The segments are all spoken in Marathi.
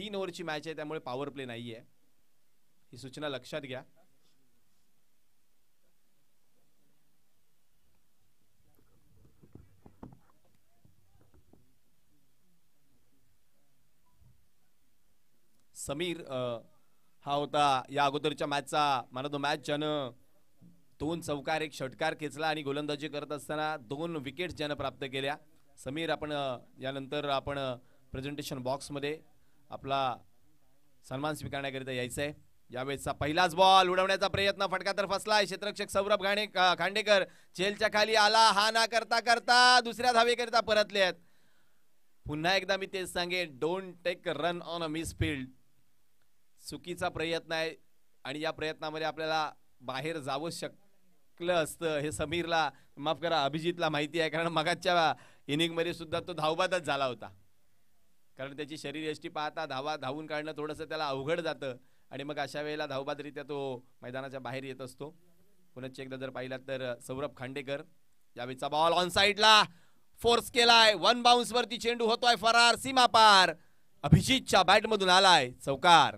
3 ओव्हरची मॅच आहे, त्यामुळे पॉवर प्ले नाहीये, ही सूचना लक्षात घ्या. समीर हा होता या अगोदरच्या मॅचचा मॅन ऑफ द मॅच, ज्यानं 2 चौकार 1 षटकार खेचला आणि गोलंदाजी करत असताना 2 विकेट्स ज्यानं प्राप्त केल्या. समीर, आपण यानंतर आपण प्रेझेंटेशन बॉक्समध्ये आपला सन्मान स्वीकारण्याकरिता यायचं आहे. यावेळेसचा पहिलाच बॉल उडवण्याचा प्रयत्न, फटका तर फसलाय. क्षेत्ररक्षक सौरभ खांडेकर चेलच्या खाली आला, हा ना करता करता दुसऱ्या धावेकरिता परतलेत. पुन्हा एकदा मी तेच सांगेन, don't take run on a misfield. चुकीचा प्रयत्न आहे आणि या प्रयत्नामध्ये आपल्याला बाहेर जावं शकलं असतं. हे समीरला, माफ करा अभिजितला माहिती आहे, कारण मगाच्या इनिंगमध्ये सुद्धा तो धावबादच झाला होता. कारण त्याची शरीरयष्टी पाहता धावून काढणं थोडंसं त्याला अवघड जातं आणि मग अशा वेळेला धावबादरित्या तो मैदानाच्या बाहेर येत असतो. पुन्हा एकदा जर पाहिलात तर सौरभ खांडेकर, यावेळीचा बॉल ऑन साइडला फोर्स केलाय, 1 बाउन्स वरती चेंडू होतोय फरार, सीमा पार. अभिजितच्या बॅट मधून आलाय चौकार.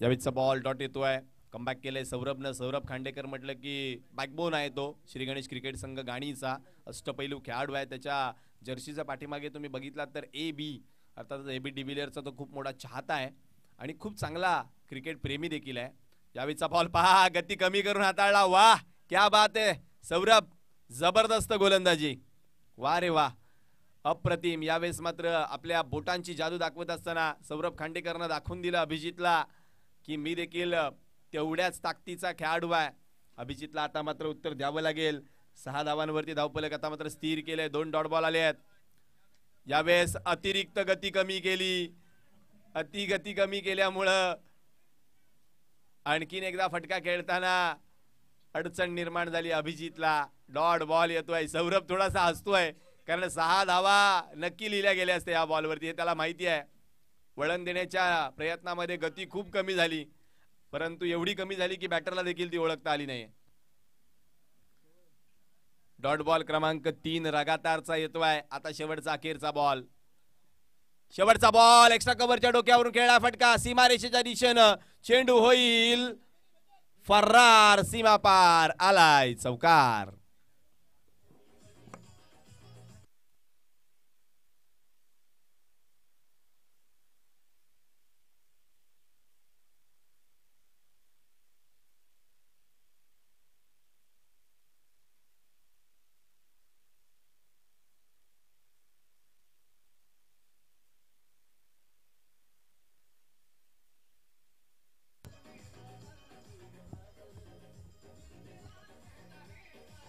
यावेळीचा बॉल डॉट येतोय, कमबॅक केलंय सौरभनं. सौरभ खांडेकर म्हटलं की बॅकबोन आहे तो श्री गणेश क्रिकेट संघ गाणीचा, अष्टपैलू खेळाडू आहे. त्याच्या जर्सीच्या पाठीमागे तुम्ही बघितलात तर AB अर्थात AB डिव्हिलियर्सचा तो खूप मोठा चाहता आहे आणि खूप चांगला क्रिकेट प्रेमी देखील आहे. यावेळीचा बॉल पहा, गती कमी करून हाताळला. वाह, क्या बात आहे सौरभ, जबरदस्त गोलंदाजी, वा रे वा, अप्रतिम. यावेळेस मात्र आपल्या बोटांची जादू दाखवत असताना सौरभ खांडेकरनं दाखवून दिलं अभिजितला की मी देखील तेवढ्याच ताकदीचा खेळाडू आहे. अभिजितला आता मात्र उत्तर द्यावं लागेल. 6 धावांवरती धावफलक आता मात्र स्थिर केले. 2 डॉट बॉल आले आहेत. यावेळेस अतिरिक्त गती कमी केली, गती कमी केल्यामुळं आणखीन एकदा फटका खेळताना अडचण निर्माण झाली अभिजितला. डॉट बॉल येतोय. सौरभ थोडासा हसतोय, कारण 6 धावा नक्की लिहिल्या गेल्या असते या बॉलवरती, हे त्याला माहिती आहे. वळण देण्याच्या प्रयत्नामध्ये गती खूप कमी झाली, परंतु एवढी कमी झाली की बॅटरला देखील ती ओळखता आली नाही. डॉट बॉल क्रमांक 3 लगातारचा येतोय. आता शेवटचा अखेरचा बॉल, शेवटचा बॉल एक्स्ट्रा कव्हरच्या डोक्यावरून खेळला फटका, सीमारेषेच्या दिशेनं चेंडू होईल फरार, सीमा पार, आलाय चौकार.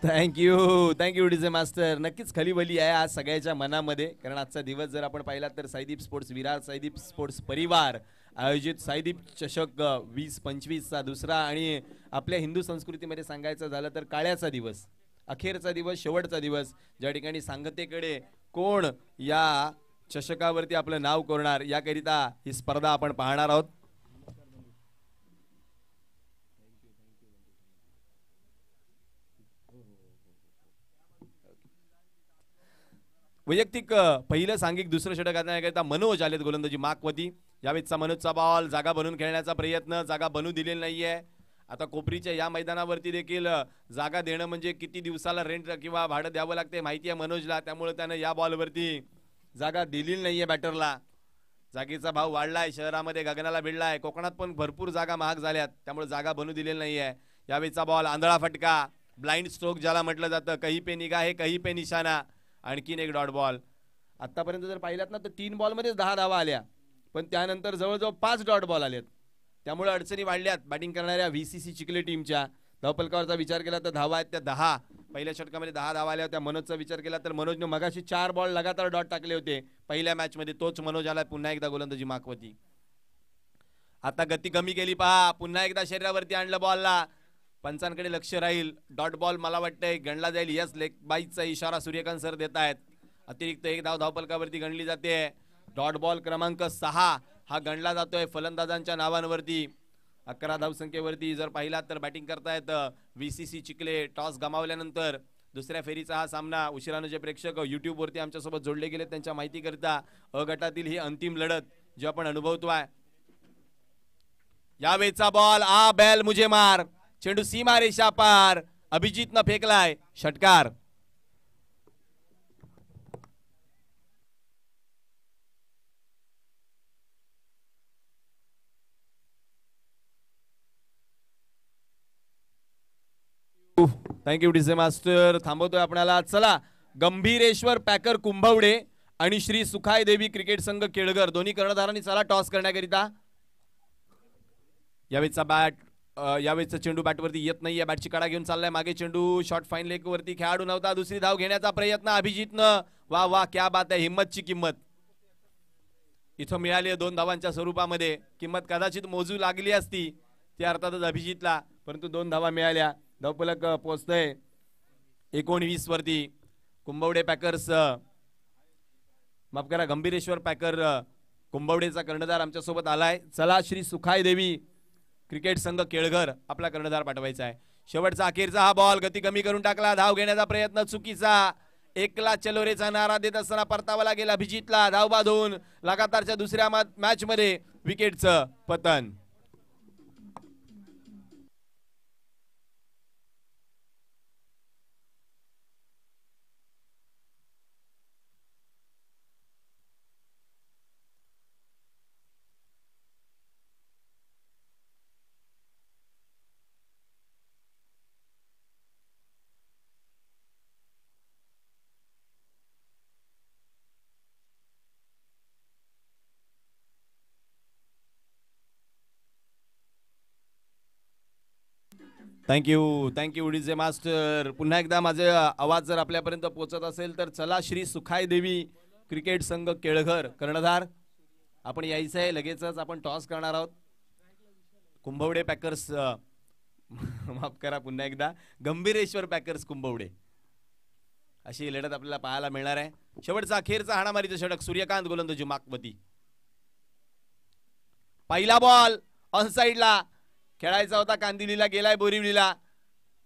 Thank you DJ master. नक्कीच खलीबली आहे आज सगळ्याच्या मनामध्ये, कारण आजचा दिवस जर आपण पाहिला तर साईदीप स्पोर्ट्स विरार साईदीप स्पोर्ट्स परिवार आयोजित साईदीप चषक 2025चा दुसरा आणि आपल्या हिंदू संस्कृतीमध्ये सांगायचं झालं तर काळ्याचा दिवस, अखेरचा दिवस, शेवटचा दिवस, ज्या ठिकाणी सांगतेकडे कोण या चषकावरती आपलं नाव कोरणार याकरिता ही स्पर्धा आपण पाहणार आहोत. वैयक्तिक पहिलं सांघिक दुसरं षटक आणण्याकरिता मनोज आलेत गोलंदाजी माकवती. यावेळेचा मनोजचा बॉल जागा बनवून खेळण्याचा प्रयत्न, जागा बनवू दिलेली नाहीये. आता कोपरीच्या या मैदानावरती देखील जागा देणं म्हणजे किती दिवसाला रेंट किंवा भाडं द्यावं लागते माहिती आहे मनोजला, त्यामुळे त्यानं या बॉलवरती जागा दिलेली नाहीये बॅटरला. जागेचा भाव वाढलाय, शहरामध्ये गगनाला भिडलाय, कोकणात पण भरपूर जागा महाग झाल्यात, त्यामुळे जागा बनवू दिलेली नाहीये. यावेळीचा बॉल आंधळा फटका, ब्लाइंड स्ट्रोक ज्याला म्हटलं जातं, कहीं पे निगाह है कहीं पे निशाणा. आणखीन एक डॉट बॉल. आतापर्यंत जर पाहिलात ना तर 3 बॉलमध्येच 10 धावा आल्या, पण त्यानंतर जवळजवळ 5 डॉट बॉल आलेत, त्यामुळे अडचणी वाढल्यात बॅटिंग करणाऱ्या VCC चिखले टीमच्या. धावफलकावरचा विचार केला तर धावा आहेत त्या 10, पहिल्या षटकामध्ये 10 धावा आल्या होत्या. मनोजचा विचार केला तर मनोजने मगाशी 4 बॉल लगातार डॉट टाकले होते पहिल्या मॅच मध्ये, तोच मनोज आला पुन्हा एकदा गोलंदाजी माकवती. आता गती कमी केली पहा, पुन्हा एकदा शरीरावरती आणलं बॉलला, पंचांकडे लक्ष राहील. डॉट बॉल मला वाटतंय गणला जाईल. यस, लेग बाईचा इशारा सूर्यकांत सर देत आहेत. अतिरिक्त एक धाव धावपलकावरती गणली जाते. डॉट बॉल क्रमांक 6 हा गणला जातोय फलंदाजांच्या नावांवरती. 11 धावसंख्येवरती जर पाहिला तर बॅटिंग करतायत VCC चिखले. टॉस गमावल्यानंतर दुसऱ्या फेरीचा हा सामना. उशिरानं जे प्रेक्षक YouTube वरती आमच्यासोबत जोडले गेले त्यांच्या माहितीकरिता अ गटातील ही अंतिम लढत जी आपण अनुभवतोय. यावेळचा बॉल आ बैल मुझे मार. चेंडू सीमा रेषा पार. अभिजितनं फेकलाय. षटकार. Thank you DJ master. थांबवतोय आपल्याला. चला, गंभीरेश्वर पॅकर कुंभवडे आणि श्री सुखाय देवी क्रिकेट संघ केळघर दोन्ही कर्णधारांनी चला टॉस करण्याकरिता. यावेळेचा चेंडू बॅटवरती येत नाहीये. बॅटची कडा घेऊन चाललाय मागे चेंडू. शॉर्ट फाईन लेग वरती खेळाडू नव्हता. दुसरी धाव घेण्याचा प्रयत्न अभिजितनं. वा वा, क्या बात आहे. हिम्मतची किंमत इथं मिळाली आहे 2 धावांच्या स्वरूपामध्ये. किंमत कदाचित मोजू लागली असती त्या अर्थातच अभिजितला, परंतु 2 धावा मिळाल्या. धावफलक पोहोचतंय 19 वरती. कुंभवडे पॅकर्स, माफ करा, गंभीरेश्वर पॅकर कुंभवडेचा कर्णधार आमच्यासोबत आलाय. चला, श्री सुखाय देवी क्रिकेट संघ केळघर आपला कर्णधार पाठवायचा आहे. शेवटचा अखेरचा हा बॉल गती कमी करून टाकला. धाव घेण्याचा प्रयत्न चुकीचा. एकला चलोरेचा नारा देत असताना परतावा लागेल अभिजितला. धाव बांधून लगातारच्या दुसऱ्या मॅच मध्ये विकेटचं पतन. Thank you DJ master. पुन्हा एकदा माझे आवाज जर आपल्यापर्यंत पोहोचत असेल तर चला, श्री सुखाय देवी क्रिकेट संघ केळघर कर्णधार आपण यायचं आहे. लगेचच आपण टॉस करणार आहोत. कुंभवडे पॅकर्स, माफ करा पुन्हा एकदा, गंभीरेश्वर पॅकर्स कुंभवडे अशी लढत आपल्याला पाहायला मिळणार आहे. शेवटचा अखेरचा हाणामारीचं षटक. सूर्यकांत गोलंदाजी माकवती. पहिला बॉल ऑन साइडला खेळायचा होता. कांदिवलीला गेलाय बोरिवलीला.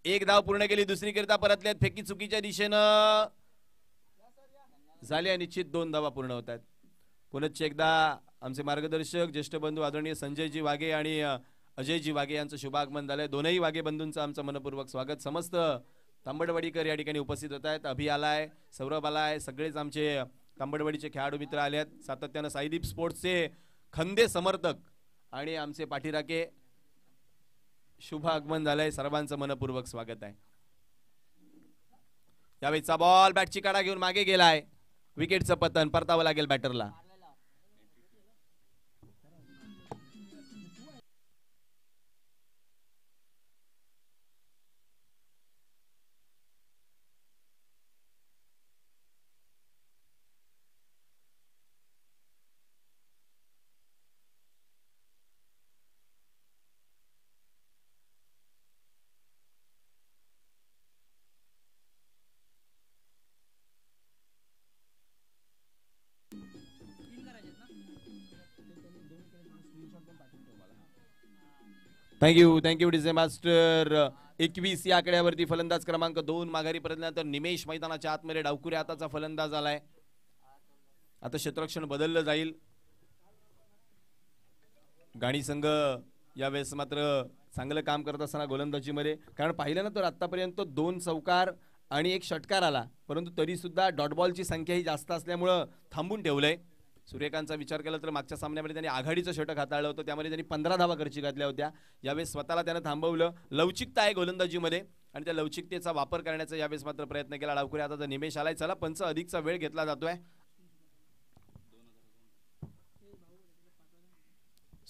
1 धाव पूर्ण केली. दुसरीकरिता परतल्यात. फेकी चुकीच्या दिशेनं झाली आहे. निश्चित 2 धावा पूर्ण होत आहेत. पुनश्च एकदा आमचे मार्गदर्शक ज्येष्ठ बंधू आदरणीय संजयजी वाघे आणि अजयजी वाघे यांचं शुभागमन झालंय. दोनही वाघे बंधूंचं आमचं मनपूर्वक स्वागत. समस्त तांबडवाडीकर या ठिकाणी उपस्थित होत आहेत. अभि आलाय, सौरभ आलाय, सगळेच आमचे तांबडवाडीचे खेळाडू मित्र आले आहेत. सातत्यानं साईदीप स्पोर्ट्सचे खंदे समर्थक आणि आमचे पाठीराखे शुभ आगमन झालंय. सर्वांचं मनपूर्वक स्वागत आहे. यावेळीचा बॉल बॅटची काढा घेऊन मागे गेलाय. विकेटचं पतन. परतावं लागेल बॅटरला. Thank you DJ master. 21 या आकड्यावरती फलंदाज क्रमांक 2 माघारी परतल्यानंतर निमेश मैदानाच्या आतमध्ये डावकुऱ्या हाताचा फलंदाज आलाय. आता क्षेत्ररक्षण बदललं जाईल. गाणी संघ यावेळेस मात्र चांगलं काम करत असताना गोलंदाजीमध्ये, कारण पाहिलं ना तर आतापर्यंत 2 चौकार आणि 1 षटकार आला, परंतु तरी सुद्धा डॉट बॉलची संख्या ही जास्त असल्यामुळे थांबून ठेवलंय. सूर्यकांतचा विचार केला तर मागच्या सामन्यामध्ये त्यांनी आघाडीचं षटक हाताळलं होतं, त्यामध्ये त्यांनी 15 धावा खर्ची घातल्या होत्या. यावेळेस स्वतःला त्यानं थांबवलं. लवचिकता आहे गोलंदाजीमध्ये आणि त्या लवचिकतेचा वापर करण्याचा यावेळेस मात्र प्रयत्न केला डावकुऱ्या हाताचा निमेश आलाय. चला, पंच अधिकचा वेळ घेतला जातोय.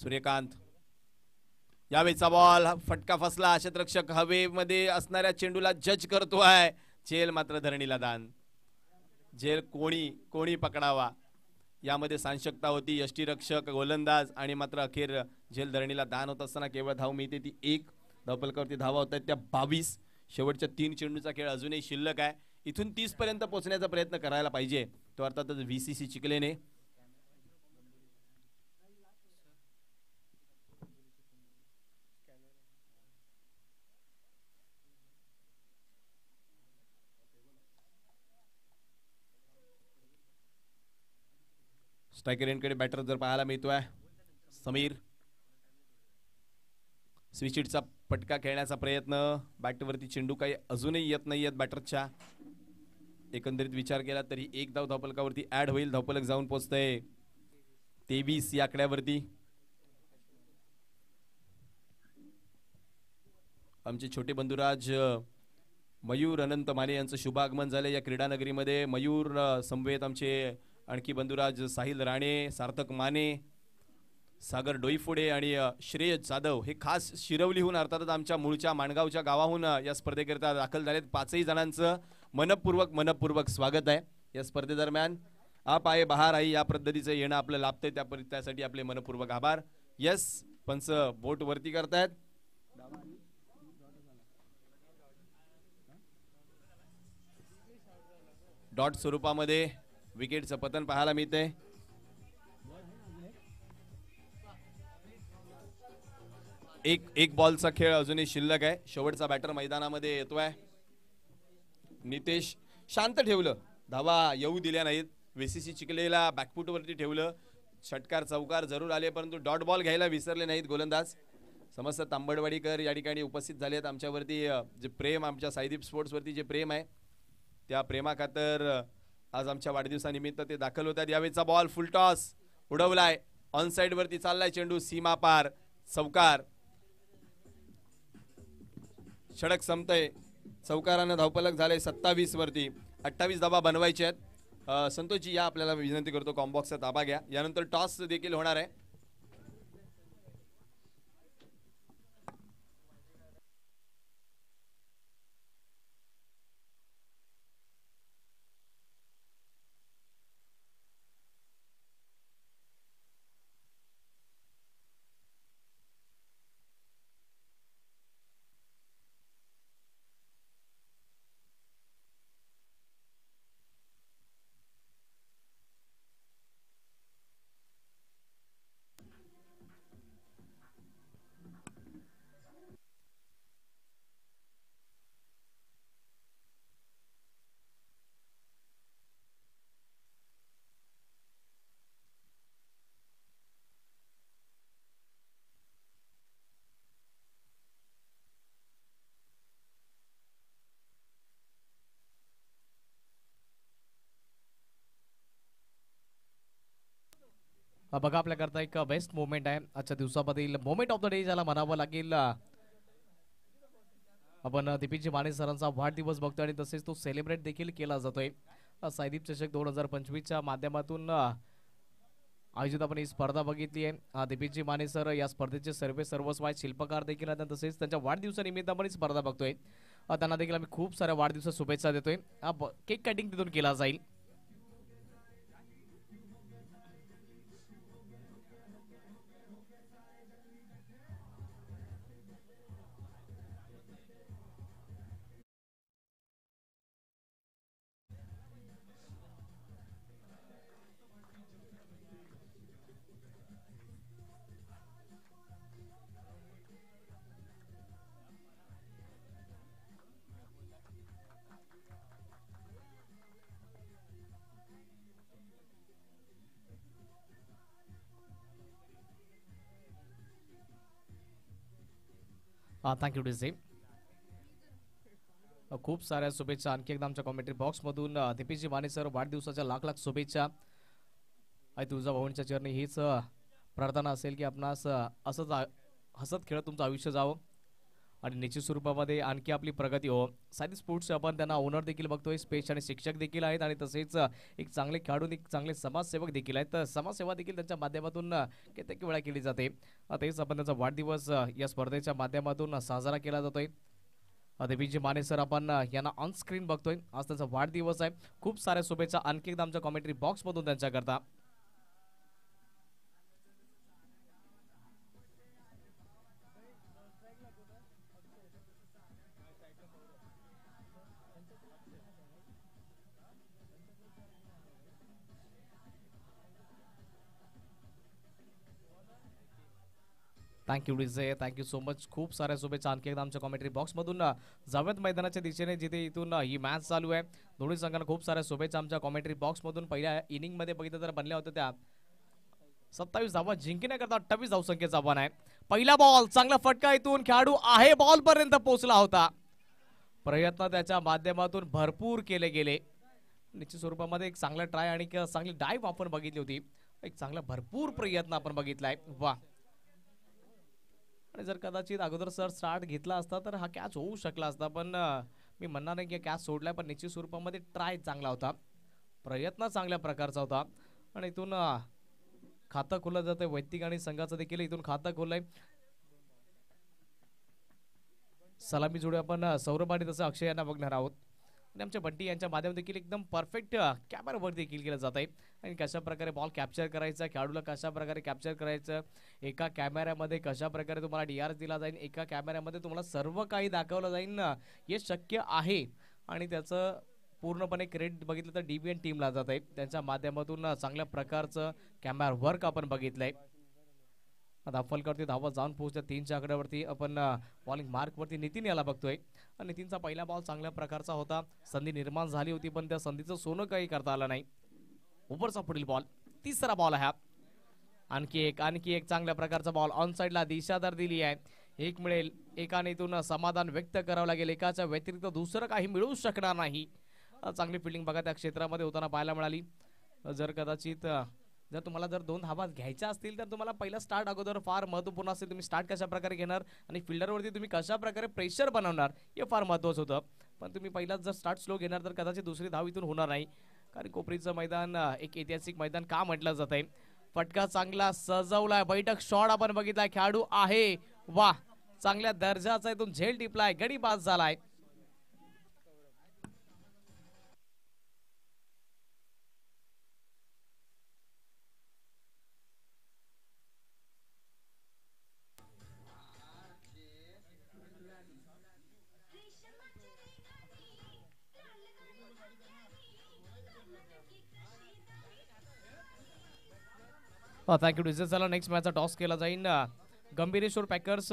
सूर्यकांत, यावेळीचा बॉल फटका फसला. क्षेत्ररक्षक हवेमध्ये असणाऱ्या चेंडूला जज करतोय. झेल मात्र धरणीला दान. झेल कोणी पकडावा यामध्ये सांशकता होती. यष्टीरक्षक, गोलंदाज आणि मात्र अखेर झेल धरणीला दान होत असताना केवळ धाव मिळते ती 1. धावफलकावरती धावा होत आहेत त्या 22. शेवटच्या 3 चेंडूचा खेळ अजूनही शिल्लक आहे. इथून 30 पर्यंत पोहोचण्याचा प्रयत्न करायला पाहिजे तो अर्थातच VCC चिखलेने. स्ट्रायकर एंडकडे बॅटर जर पाहायला मिळतोय समीर. स्विचिटचा पटका खेळण्याचा प्रयत्न. बॅटवरती चेंडू काही अजूनही येत नाहीयेत बॅटरच्या. एकंदरीत विचार केला तरी एक धाव धावफलकावरती ऍड होईल. धावफलक जाऊन पोहोचतंय 23 या आकड्यावरती. आमचे छोटे बंधुराज मयूर अनंत माने यांचं शुभागमन झालं या क्रीडा नगरीमध्ये. मयूर समवेत आमचे आणखी बंधुराज साहिल राणे, सार्थक माने, सागर डोईफोडे आणि श्रेयस जाधव हे खास शिरवलीहून अर्थातच आमच्या मूळच्या माणगावच्या गावाहून या स्पर्धेकरिता दाखल झालेत. 5ही जणांचं मनपूर्वक स्वागत आहे या स्पर्धेदरम्यान. आप आये बाहर आई या पद्धतीचं येणं आपलं लाभतंय त्यासाठी आपले मनपूर्वक आभार. यस पंच बोट वरती करतायत. डॉट स्वरूपामध्ये विकेटचं पतन पाहायला मिळतंय. एक बॉलचा खेळ अजूनही शिल्लक आहे. शेवटचा बॅटर मैदानामध्ये येतोय. नितेश शांत ठेवलं, धावा येऊ दिल्या नाहीत. VCC चिखलेला बॅकफूट वरती ठेवलं. षटकार चौकार जरूर आले परंतु डॉट बॉल घ्यायला विसरले नाहीत गोलंदाज. समस्त तांबडवाडीकर या ठिकाणी उपस्थित झालेत. आमच्यावरती जे प्रेम, आमच्या साईदीप स्पोर्ट्स वरती जे प्रेम आहे त्या प्रेमाखातर आज आमच्या वाढदिवसानिमित्त ते दाखल होतात. यावेळीचा बॉल फुल टॉस उडवलाय. ऑन साइड वरती चाललाय चेंडू, सीमा पार, चौकार. षटक संपतंय. चौकारानं धावफलक झाले 27 वरती. 28 धावा बनवायचे आहेत. संतोषजी या आपल्याला विनंती करतो कॉम्बॉक्सचा ताबा घ्या. यानंतर टॉस देखील होणार आहे. बघा आपल्याकरता एक बेस्ट मोमेंट आहे आजच्या दिवसामधील मोमेंट ऑफ द डे ज्याला म्हणावं लागेल. आपण दीपीजी माने सरांचा वाढदिवस बघतोय आणि तसेच तो सेलिब्रेट देखील केला जातोय. साईदीप चषक 2025च्या माध्यमातून आयोजित आपण ही स्पर्धा बघितली आहे. दीपीजी माने सर या स्पर्धेचे सर्वस्व आहेत, शिल्पकार देखील आहेत. तसेच त्यांच्या वाढदिवसानिमित्त आपण ही स्पर्धा बघतोय. त्यांना देखील आम्ही खूप साऱ्या वाढदिवसा शुभेच्छा देतोय. केक कटिंग तिथून केला जाईल. Thank you DC. खूप साऱ्या शुभेच्छा आणखी एकदा आमच्या कॉमेंट्री बॉक्स मधून दीपीजी माने सर वाढदिवसाच्या लाख लाख शुभेच्छा. आई तुळजा भवानीच्या चरणी हीच प्रार्थना असेल की आपणास असंच हसत खेळत तुमचं आयुष्य जावं आणि निश्चित स्वरूपामध्ये आणखी आपली प्रगती हो. साधी स्पोर्ट्स आपण त्यांना ओनर देखील बघतोय, स्पेस आणि शिक्षक देखील आहेत आणि तसेच एक चांगले खेळाडू, एक चांगले समाजसेवक देखील आहेत. तर समाजसेवा देखील त्यांच्या माध्यमातून कित्येक वेळा केली जाते. तेच आपण त्यांचा वाढदिवस या स्पर्धेच्या माध्यमातून साजरा केला जातोय. दीपीजी माने सर आपण यांना ऑन स्क्रीन बघतोय. आज त्यांचा वाढदिवस आहे. खूप साऱ्या शुभेच्छा आणखी एकदा आमच्या कॉमेंट्री बॉक्स मधून त्यांच्याकरता. Thank you DJ, thank you so much. खूप साऱ्या शुभेच्छा आणखी एकदा आमच्या कॉमेंट्री बॉक्समधून जावेद मैदानाच्या दिशेने जिथे इथून ही मॅच चालू आहे. दोन्ही संघांना खूप साऱ्या शुभेच्छा आमच्या कॉमेंट्री बॉक्समधून. पहिल्या इनिंगमध्ये बघितलं तर बनल्या होत्या त्या 27 धावा जिंकण्याकरता 28 धावसंख्येचं आव्हान आहे. पहिला बॉल चांगला फटका इथून खेळाडू आहे बॉल पर्यंत पोहोचला होता. प्रयत्न त्याच्या माध्यमातून भरपूर केले गेले. निश्चित स्वरूपामध्ये एक चांगला ट्राय आणि एक चांगली डाईव्ह आपण बघितली होती. एक चांगला भरपूर प्रयत्न आपण बघितलाय. वा. आणि जर कदाचित अगोदर सर स्टार्ट घेतला असता तर हा कॅच होऊ शकला असता, पण मी म्हणणार नाही की कॅच सोडलाय, पण निश्चित स्वरूपामध्ये ट्राय चांगला होता, प्रयत्न चांगल्या प्रकारचा होता. आणि इथून खातं खोललं जातंय वैयक्तिक आणि संघाचं देखील इथून खातं खोललंय. सलामी जोडी आपण सौरभ आणि तसं अक्षय यांना बघणार आहोत. आणि आमच्या बंटी यांच्या माध्यमातून देखील एकदम परफेक्ट कॅमेरावर देखील केलं जात आहे. आणि कशा प्रकारे बॉल कॅप्चर करायचा, खेळाडूला कशा प्रकारे कॅप्चर करायचं, एका कॅमेऱ्यामध्ये कशा प्रकारे तुम्हाला डीआर दिला जाईल, एका कॅमेऱ्यामध्ये तुम्हाला सर्व काही दाखवलं जाईल ना, हे शक्य आहे. आणि त्याचं पूर्णपणे क्रेडिट बघितलं तर डीबीएन टीमला जात आहे. त्यांच्या माध्यमातून चांगल्या प्रकारचं कॅमेरा वर्क आपण बघितलंय. दाफलकरती धावा जाऊन पोहोचल्या 3च्या आकड्यावरती. आपण बॉलिंग मार्कवरती नितीन याला बघतोय. आणि नितीनचा पहिला बॉल चांगल्या प्रकारचा होता. संधी निर्माण झाली होती, पण त्या संधीचं सोनं काही करता आलं नाही. ओव्हरचा पुढील बॉल, तिसरा बॉल आहे. आणखी एक चांगल्या प्रकारचा बॉल ऑन साईडला दिशादार दिली आहे. एक मिळेल, एकाने इथून समाधान व्यक्त करावं लागेल. एकाच्या व्यतिरिक्त दुसरं काही मिळू शकणार नाही. चांगली फिल्डिंग बघा त्या क्षेत्रामध्ये होताना पाहायला मिळाली. जर कदाचित जर तुम्हाला जर 2 धावा घ्यायच्या असतील तर तुम्हाला पहिला स्टार्ट अगोदर फार महत्त्वपूर्ण असेल. तुम्ही स्टार्ट कशा प्रकारे घेणार आणि फिल्डरवरती तुम्ही कशा प्रकारे प्रेशर बनवणार हे फार महत्त्वाचं होतं. पण तुम्ही पहिलाच जर स्टार्ट स्लो घेणार तर कदाचित दुसरी धाव इथून होणार नाही. कारण कोपरीचं मैदान एक ऐतिहासिक मैदान का म्हटलं जात आहे. फटका चांगला सजवलाय, बैठक शॉट आपण बघितलाय, खेळाडू आहे वा, चांगल्या दर्जाचा इथून झेल टिपलाय, गडी बाद झालाय. Thank you diesel. चला नेक्स्ट मॅचचा टॉस केला जाईल. गंभीरेश्वर पॅकर्स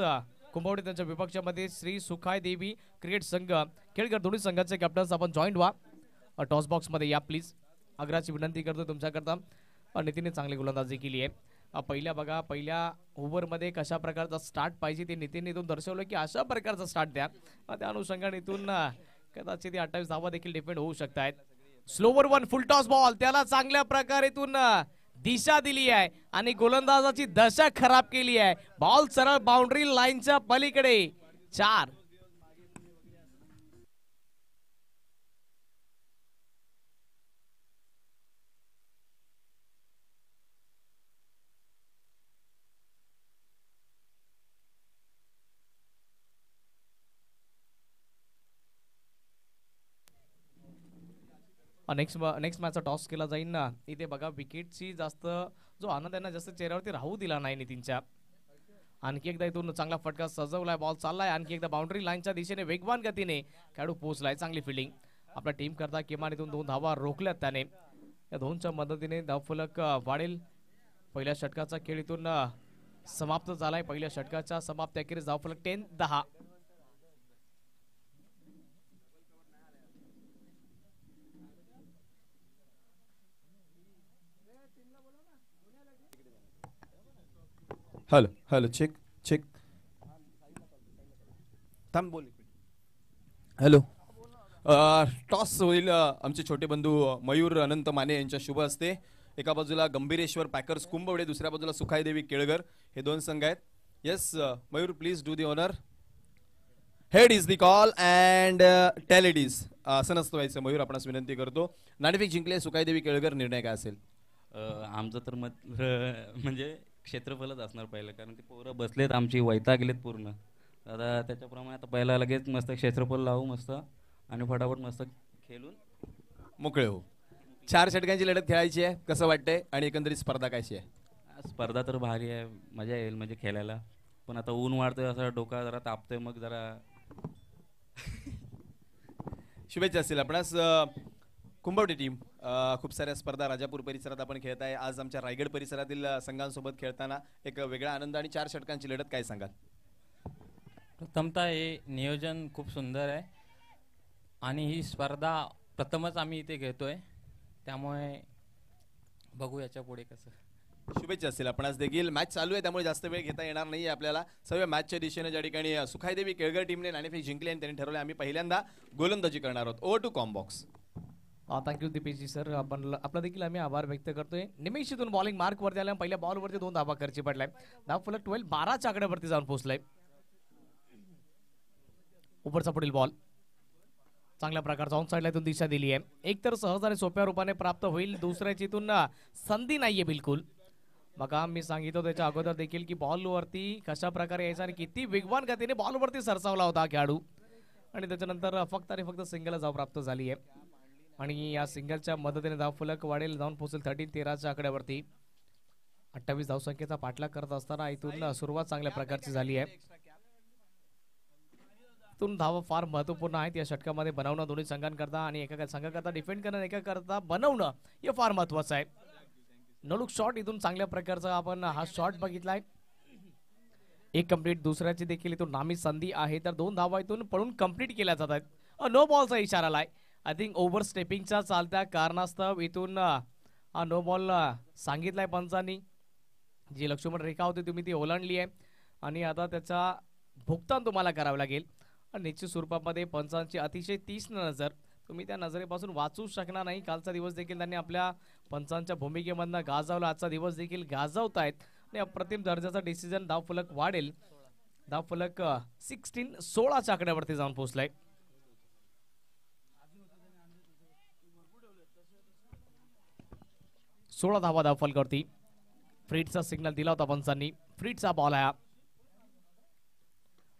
कुंभवडे त्यांच्या विपक्षामध्ये श्री सुखाय देवी क्रिकेट संघ खेळकर. दोन्ही संघाचे कॅप्टन्स आपण जॉईंट व्हा. टॉस बॉक्स मध्ये या प्लीज. आग्रहाची विनंती करतो तुमच्याकरता. नितीनने चांगली गोलंदाजी केली आहे. पहिल्या ओव्हरमध्ये कशा प्रकारचा स्टार्ट पाहिजे ते नितीनने इथून दर्शवलं की अशा प्रकारचा स्टार्ट द्या. त्या अनुषंगाने इथून कदाचित 28 धावा देखील डिपेंड होऊ शकतात. स्लोवर वन फुल टॉस बॉल, त्याला चांगल्या प्रकारे इथून दिशा दिली आहे आणि गोलंदाजाची दशा खराब केली आहे. बॉल सरळ बाउंड्री लाईनच्या पलीकडे 4. नेक्स्ट मॅचचा टॉस केला जाईल ना. इथे बघा विकेटची जास्त जो आनंद आहे ना, जास्त चेहऱ्यावरती राहू दिला नाही नितीनच्या. आणखी एकदा इथून चांगला फटका सजवलाय, बॉल चाललाय आणखी एकदा बाउंड्री लाईनच्या दिशेने वेगवान गतीने खेळाडू पोहोचलाय. चांगली फिल्डिंग आपल्या टीम करता किमान इथून 2 धावा रोखल्यात त्याने. या 2च्या मदतीने धावफलक वाढेल. पहिल्या षटकाचा खेळ इथून समाप्त झालाय. पहिल्या षटकाच्या समाप्ती अखेरीस धावफलक 10-10. हॅलो हॅलो चेक चेक थांब बोल. हॅलो. टॉस होईल आमचे छोटे बंधू मयूर अनंत माने यांच्या शुभ हस्ते. एका बाजूला गंभीरेश्वर पॅकर्स कुंभवडे, दुसऱ्या बाजूला सुखायदेवी केळगर, हे 2 संघ आहेत. Yes Mayur please do the honour. Head is the call and tail it is. असं नसतं व्हायचं मयूर, आपणास विनंती करतो. नाणेफेक जिंकले सुखायदेवी केळगर, निर्णय काय असेल? आमचं तर मत म्हणजे क्षेत्रफलच असणार पहिलं, कारण ते पोरं बसलेत आमची वैताग गेलेत पूर्ण. आता त्याच्याप्रमाणे आता पहिला लगेच मस्त क्षेत्रफल लावू मस्त आणि फटाफट मस्त खेळून मोकळे हो. 4 षटकांची लढत खेळायची आहे, कसं वाटतंय? आणि एकंदरीत स्पर्धा कशी आहे? स्पर्धा तर भारी आहे, मजा येईल म्हणजे खेळायला. पण आता ऊन वाढतोय, असं डोका जरा तापतोय, मग जरा शुभेच्छा असतील आपणास. कुंभवडी टीम खूप साऱ्या स्पर्धा राजापूर परिसरात आपण खेळत आहे. आज आमच्या रायगड परिसरातील संघांसोबत खेळताना एक वेगळा आनंद आणि 4 षटकांची लढत, काय सांगाल? प्रथमतः हे नियोजन खूप सुंदर आहे आणि ही स्पर्धा प्रथमच आम्ही इथे घेतोय, त्यामुळे बघू याच्या पुढे कसं. शुभेच्छा असतील. आपण आज देखील मॅच चालू आहे त्यामुळे जास्त वेळ घेता येणार नाही आपल्याला. सगळ्या मॅचच्या दिशेने ज्या ठिकाणी सुखाईदेवी केळगर टीमने नाणेफेक जिंकली आणि त्यांनी ठरवले आम्ही पहिल्यांदा गोलंदाजी करणार आहोत. ओव्हर टू कॉम्बॉक्स. Thank you Dipeshji sir. आपला देखील आम्ही आभार व्यक्त करतोय. निमेषीतून बॉलिंग मार्क वरती आल्या, पहिल्या बॉलवरती 2 धावा खर्ची पडलाय. धाव फलक 12 च्या आकड्यावरती जाऊन पोहोचलाय. उपरचा पुढील बॉल चांगल्या प्रकारचा ऑन साइडला इथून दिशा दिली आहे. एक तर सहज आणि सोप्या रूपाने प्राप्त होईल, दुसऱ्याची इथून संधी नाहीये बिलकुल. बघा मी सांगितलं त्याच्या अगोदर देखील की बॉलवरती कशा प्रकारे यायचा आणि किती वेगवान गतीने बॉलवरती सरसावला होता खेळाडू, आणि त्याच्यानंतर फक्त आणि फक्त सिंगल धाव प्राप्त झाली आहे. आणि या सिंगलच्या मदतीने धाव फलक वाढेल, जाऊन पोहोचेल 13च्या आकड्यावरती. 28 धावसंख्येचा पाठलाग करत असताना इथून सुरुवात चांगल्या प्रकारची झाली आहे. इथून धावा फार महत्वपूर्ण आहेत या षटकामध्ये बनवणं दोन्ही संघांकरता, आणि एका संघाकरता डिफेंड करणं, एका करता बनवणं हे फार महत्वाचं आहे. नो लुक शॉट इथून चांगल्या प्रकारचा आपण हा शॉट बघितलाय. एक कंप्लीट, दुसऱ्याची देखील इथून नामी संधी आहे, तर 2 धावा इथून पळून कंप्लीट केल्या जात आहेत. नो बॉलचा इशारा आलाय. आय थिंक ओव्हर स्टेपिंगच्या चालत्या कारणास्तव इथून हा नो बॉल सांगितलाय पंचांनी. जी लक्ष्मण रेखा होती तुम्ही ती ओलांडली आहे आणि आता त्याचा भुगतान तुम्हाला करावं लागेल. निश्चित स्वरूपामध्ये पंचांची अतिशय तीक्ष्ण नजर, तुम्ही त्या नजरेपासून वाचू शकणार नाही. कालचा दिवस देखील त्यांनी आपल्या पंचांच्या भूमिकेमधनं गाजवला, आजचा दिवस देखील गाजवतायत आणि अप्रतिम दर्जाचा डिसिजन. धाव फलक वाढेल, धाव फलक 16च्या आकड्यावरती जाऊन पोहोचलाय. 16 धावा धाव फलकावरती. फ्रीटचा सिग्नल दिला होता पंचांनी. फ्रीटचा बॉल आहे,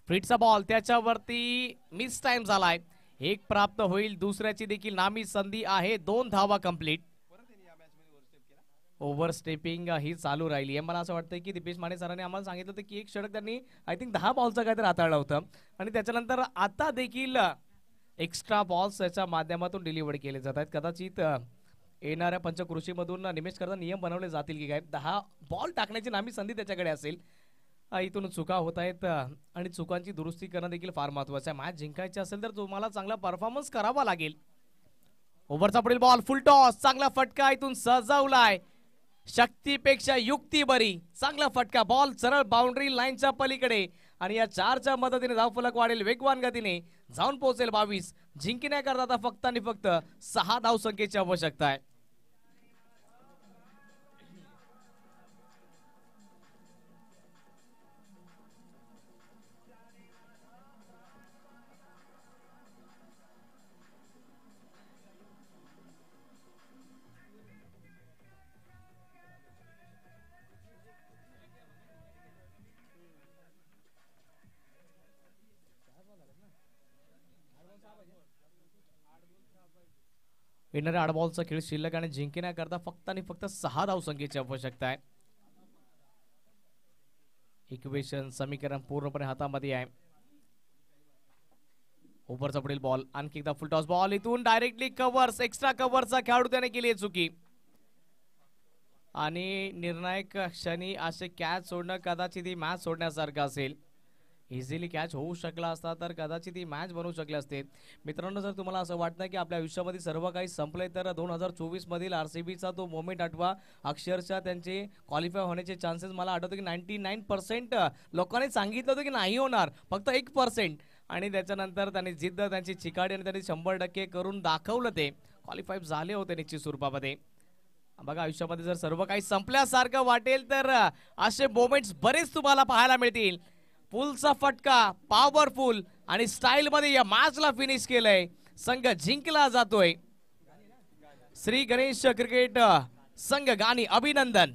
फ्रीटचा बॉल त्याच्यावरती मिस टाइम झालाय. 1 प्राप्त होईल, दुसऱ्याची देखील नामी संधी आहे. 2 धावा कंप्लीट. ओव्हर स्टेपिंग ही चालू राहिली आहे. मला असं वाटतं की दीपेश माने सरांनी आम्हाला सांगितलं होतं की एक षटक त्यांनी आय थिंक 10 बॉलचं काहीतरी हाताळलं होतं, आणि त्याच्यानंतर आता देखील एक्स्ट्रा बॉल्स याच्या माध्यमातून डिलिव्हर केले जात आहेत. कदाचित येणाऱ्या पंचकृषीमधून निमेश करता नियम बनवले जातील की काय, 10 बॉल टाकण्याची नामी संधी त्याच्याकडे असेल. इथून चुका होत आहेत आणि चुकांची दुरुस्ती करणं देखील फार महत्वाचं आहे. मॅच जिंकायची असेल तर तुम्हाला चांगला परफॉर्मन्स करावा लागेल. ओव्हरचा पुढील बॉल फुल टॉस, चांगला फटका इथून सजवलाय. शक्तीपेक्षा युक्ती बरी, चांगला फटका, बॉल सरळ बाउंड्री लाईनच्या पलीकडे, आणि या 4च्या मदतीने धाव फलक वाढेल वेगवान गतीने, जाऊन पोहोचेल 22. जिंकण्याकरता आता फक्त आणि फक्त 6 धावसंख्येची आवश्यकता आहे. येणाऱ्या 8 बॉलचा खेळ शिल्लक आणि जिंकण्याकरता फक्त आणि फक्त 6 धावसंख्येची आवश्यकता आहे. इक्वेशन समीकरण पूर्णपणे हातामध्ये आहे. ओव्हरचा पुढील बॉल, आणखी एकदा फुल टॉस बॉल, इथून डायरेक्टली कव्हर्स, एक्स्ट्रा कव्हरचा खेळाडू त्याने केली आहे चुकी, आणि निर्णायक क्षणी असे कॅच सोडणं कदाचित ही मॅच सोडण्यासारखं असेल. इझिली कॅच होऊ शकला असता तर कदाचित ही मॅच बनवू शकले असते. मित्रांनो, जर तुम्हाला असं वाटतं की आपल्या आयुष्यामध्ये सर्व काही संपलंय तर 2024 मधील RCBचा तो मोमेंट आठवा. अक्षरशः त्यांचे क्वालिफाय होण्याचे चान्सेस मला आठवतं की 99% लोकांनी सांगितलं होतं की नाही होणार, फक्त 1%, आणि त्याच्यानंतर त्यांनी जिद्द, त्यांची चिकाटी आणि त्यांनी 100% करून दाखवलं. ते क्वालिफाय झाले होते निश्चित स्वरूपामध्ये. बघा, आयुष्यामध्ये जर सर्व काही संपल्यासारखं वाटेल तर असे मोमेंट्स बरेच तुम्हाला पाहायला मिळतील. पुलचा फटका, पॉवरफुल आणि स्टाईल मध्ये या मॅचला फिनिश केलंय. संघ जिंकला जातोय. श्री गणेश क्रिकेट संघ गाणी अभिनंदन.